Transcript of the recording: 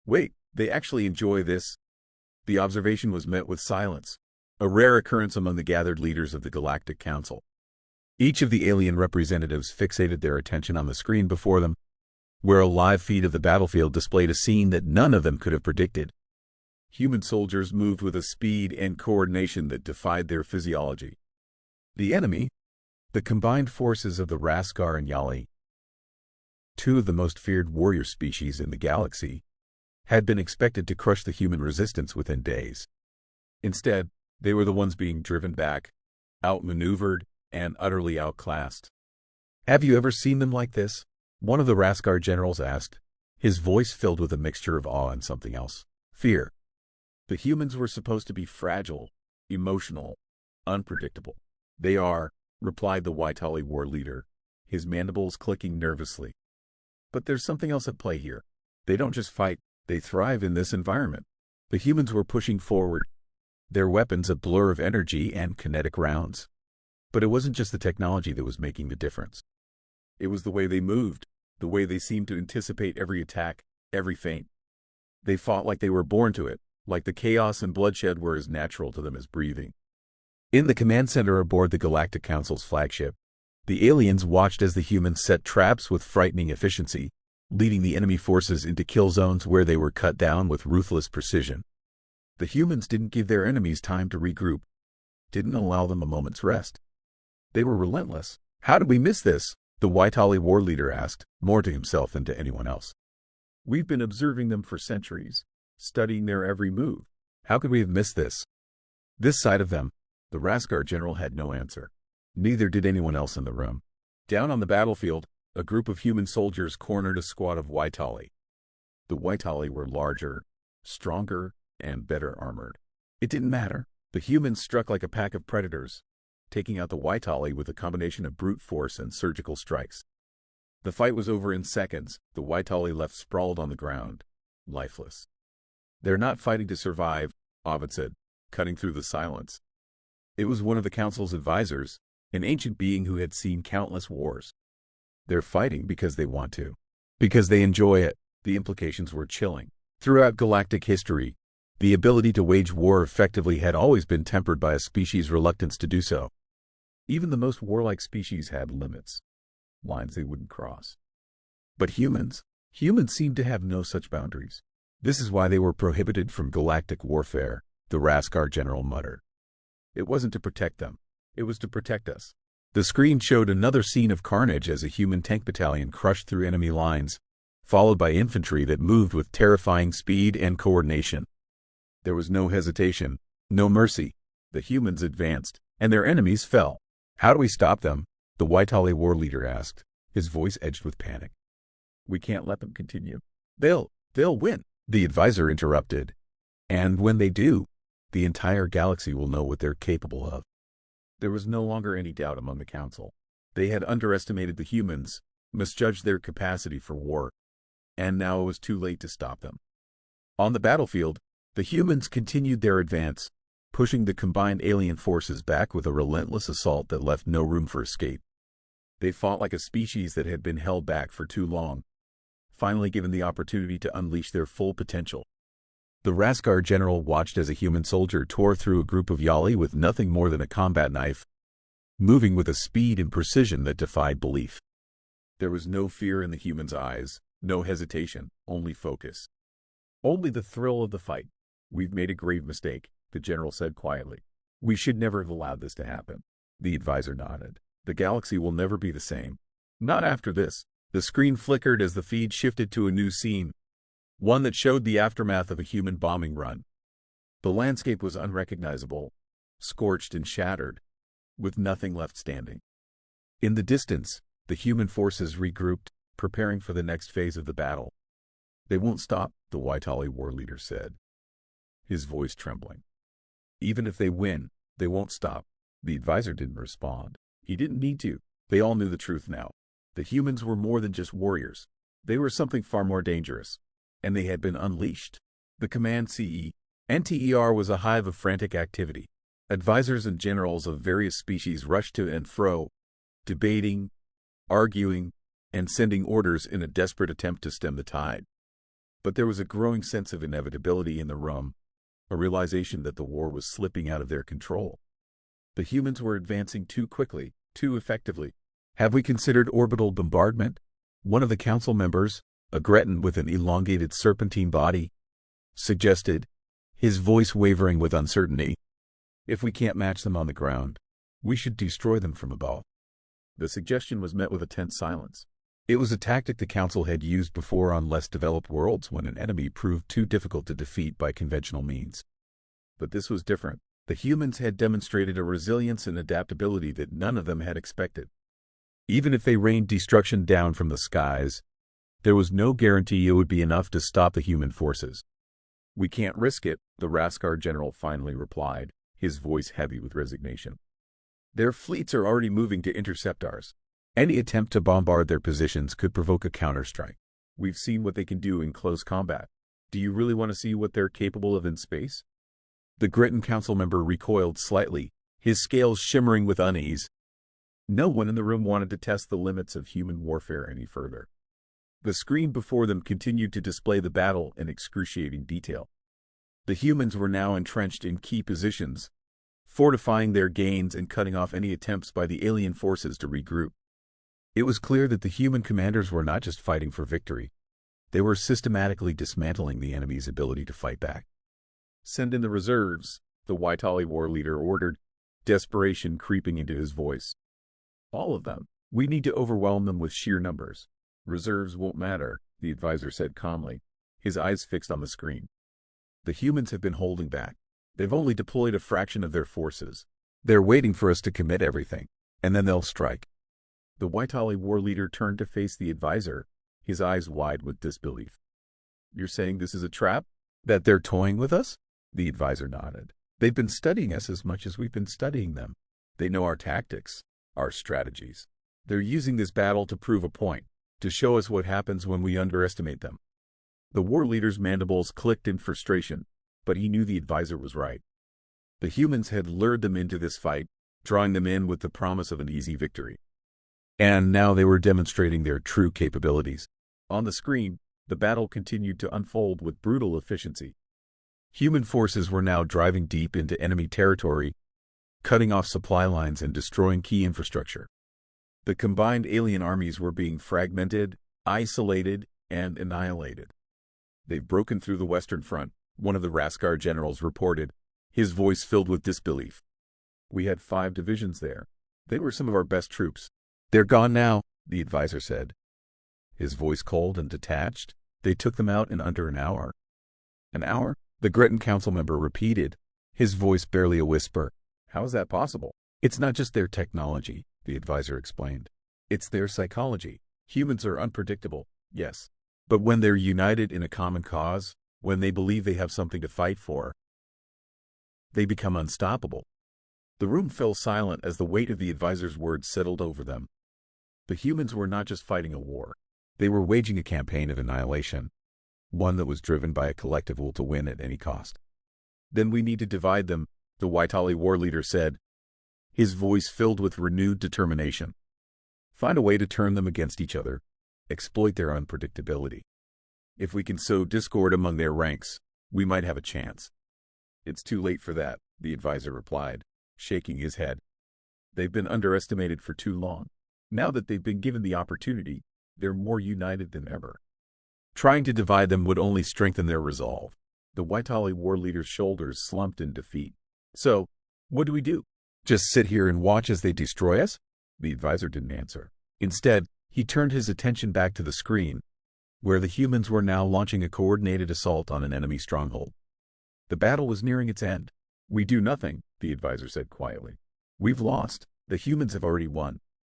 Wait, they actually enjoy this? The observation was met with silence, a rare occurrence among the gathered leaders of the Galactic Council. Each of the alien representatives fixated their attention on the screen before them, where a live feed of the battlefield displayed a scene that none of them could have predicted. Human soldiers moved with a speed and coordination that defied their physiology. The enemy, the combined forces of the Raskar and Yali, two of the most feared warrior species in the galaxy, had been expected to crush the human resistance within days. Instead, they were the ones being driven back, outmaneuvered, and utterly outclassed. "Have you ever seen them like this?" one of the Raskar generals asked, his voice filled with a mixture of awe and something else, fear. The humans were supposed to be fragile, emotional, unpredictable. "They are," replied the Waitali war leader, his mandibles clicking nervously. "But there's something else at play here. They don't just fight, they thrive in this environment." The humans were pushing forward, their weapons a blur of energy and kinetic rounds. But it wasn't just the technology that was making the difference. It was the way they moved, the way they seemed to anticipate every attack, every feint. They fought like they were born to it, like the chaos and bloodshed were as natural to them as breathing. In the command center aboard the Galactic Council's flagship, the aliens watched as the humans set traps with frightening efficiency, leading the enemy forces into kill zones where they were cut down with ruthless precision. The humans didn't give their enemies time to regroup, didn't allow them a moment's rest. They were relentless. "How did we miss this?" the Waitali war leader asked, more to himself than to anyone else. "We've been observing them for centuries, studying their every move. How could we have missed this?" This side of them, the Raskar general had no answer. Neither did anyone else in the room. Down on the battlefield, a group of human soldiers cornered a squad of Waitali. The Waitali were larger, stronger, and better armored. It didn't matter. The humans struck like a pack of predators, taking out the Waitali with a combination of brute force and surgical strikes. The fight was over in seconds, the Waitali left sprawled on the ground, lifeless. "They're not fighting to survive," Ovid said, cutting through the silence. It was one of the council's advisors, an ancient being who had seen countless wars. "They're fighting because they want to. Because they enjoy it." The implications were chilling. Throughout galactic history, the ability to wage war effectively had always been tempered by a species' reluctance to do so. Even the most warlike species had limits, lines they wouldn't cross. But humans seemed to have no such boundaries. "This is why they were prohibited from galactic warfare," the Raskar general muttered. "It wasn't to protect them. It was to protect us." The screen showed another scene of carnage as a human tank battalion crushed through enemy lines, followed by infantry that moved with terrifying speed and coordination. There was no hesitation, no mercy. The humans advanced, and their enemies fell. "How do we stop them?" the Waitali war leader asked, his voice edged with panic. "We can't let them continue. They'll win," the advisor interrupted. "And when they do, the entire galaxy will know what they're capable of." There was no longer any doubt among the council. They had underestimated the humans, misjudged their capacity for war, and now it was too late to stop them. On the battlefield, the humans continued their advance, pushing the combined alien forces back with a relentless assault that left no room for escape. They fought like a species that had been held back for too long, finally given the opportunity to unleash their full potential. The Raskar general watched as a human soldier tore through a group of Yali with nothing more than a combat knife, moving with a speed and precision that defied belief. There was no fear in the human's eyes, no hesitation, only focus. Only the thrill of the fight. "We've made a grave mistake," the general said quietly. "We should never have allowed this to happen." The advisor nodded. "The galaxy will never be the same. Not after this." The screen flickered as the feed shifted to a new scene, one that showed the aftermath of a human bombing run. The landscape was unrecognizable, scorched and shattered, with nothing left standing. In the distance, the human forces regrouped, preparing for the next phase of the battle. "They won't stop," the Waitali war leader said, his voice trembling. "Even if they win, they won't stop." The advisor didn't respond. He didn't need to. They all knew the truth now. The humans were more than just warriors. They were something far more dangerous, and they had been unleashed. The command NTER was a hive of frantic activity. Advisors and generals of various species rushed to and fro, debating, arguing, and sending orders in a desperate attempt to stem the tide. But there was a growing sense of inevitability in the room, a realization that the war was slipping out of their control. The humans were advancing too quickly, too effectively. "Have we considered orbital bombardment?" One of the council members, a Gretan with an elongated serpentine body, suggested, his voice wavering with uncertainty. "If we can't match them on the ground, we should destroy them from above." The suggestion was met with a tense silence. It was a tactic the council had used before on less developed worlds when an enemy proved too difficult to defeat by conventional means. But this was different. The humans had demonstrated a resilience and adaptability that none of them had expected. Even if they rained destruction down from the skies, there was no guarantee it would be enough to stop the human forces. "We can't risk it," the Raskar general finally replied, his voice heavy with resignation. "Their fleets are already moving to intercept ours. Any attempt to bombard their positions could provoke a counterstrike. We've seen what they can do in close combat. Do you really want to see what they're capable of in space?" The Gretan council member recoiled slightly, his scales shimmering with unease. No one in the room wanted to test the limits of human warfare any further. The screen before them continued to display the battle in excruciating detail. The humans were now entrenched in key positions, fortifying their gains and cutting off any attempts by the alien forces to regroup. It was clear that the human commanders were not just fighting for victory. They were systematically dismantling the enemy's ability to fight back. "Send in the reserves," the Waitali war leader ordered, desperation creeping into his voice. "All of them. We need to overwhelm them with sheer numbers." "Reserves won't matter," the advisor said calmly, his eyes fixed on the screen. "The humans have been holding back. They've only deployed a fraction of their forces. They're waiting for us to commit everything, and then they'll strike." The Waitali war leader turned to face the advisor, his eyes wide with disbelief. "You're saying this is a trap? That they're toying with us?" The advisor nodded. "They've been studying us as much as we've been studying them. They know our tactics, our strategies. They're using this battle to prove a point, to show us what happens when we underestimate them." The war leader's mandibles clicked in frustration, but he knew the advisor was right. The humans had lured them into this fight, drawing them in with the promise of an easy victory. And now they were demonstrating their true capabilities. On the screen, the battle continued to unfold with brutal efficiency. Human forces were now driving deep into enemy territory, cutting off supply lines and destroying key infrastructure. The combined alien armies were being fragmented, isolated, and annihilated. "They've broken through the Western Front," one of the Raskar generals reported, his voice filled with disbelief. "We had 5 divisions there. They were some of our best troops." "They're gone now," the advisor said, his voice cold and detached. "They took them out in under an hour." "An hour?" the Gretan council member repeated, his voice barely a whisper. "How is that possible?" "It's not just their technology," the advisor explained. "It's their psychology. Humans are unpredictable, yes. But when they're united in a common cause, when they believe they have something to fight for, they become unstoppable." The room fell silent as the weight of the advisor's words settled over them. The humans were not just fighting a war. They were waging a campaign of annihilation, one that was driven by a collective will to win at any cost. "Then we need to divide them," the Waitali war leader said, his voice filled with renewed determination. "Find a way to turn them against each other, exploit their unpredictability. If we can sow discord among their ranks, we might have a chance." "It's too late for that," the advisor replied, shaking his head. "They've been underestimated for too long. Now that they've been given the opportunity, they're more united than ever. Trying to divide them would only strengthen their resolve." The Waitali war leader's shoulders slumped in defeat. "So, what do we do? Just sit here and watch as they destroy us?" The advisor didn't answer. Instead, he turned his attention back to the screen, where the humans were now launching a coordinated assault on an enemy stronghold. The battle was nearing its end. "We do nothing," the advisor said quietly. "We've lost. The humans have already won.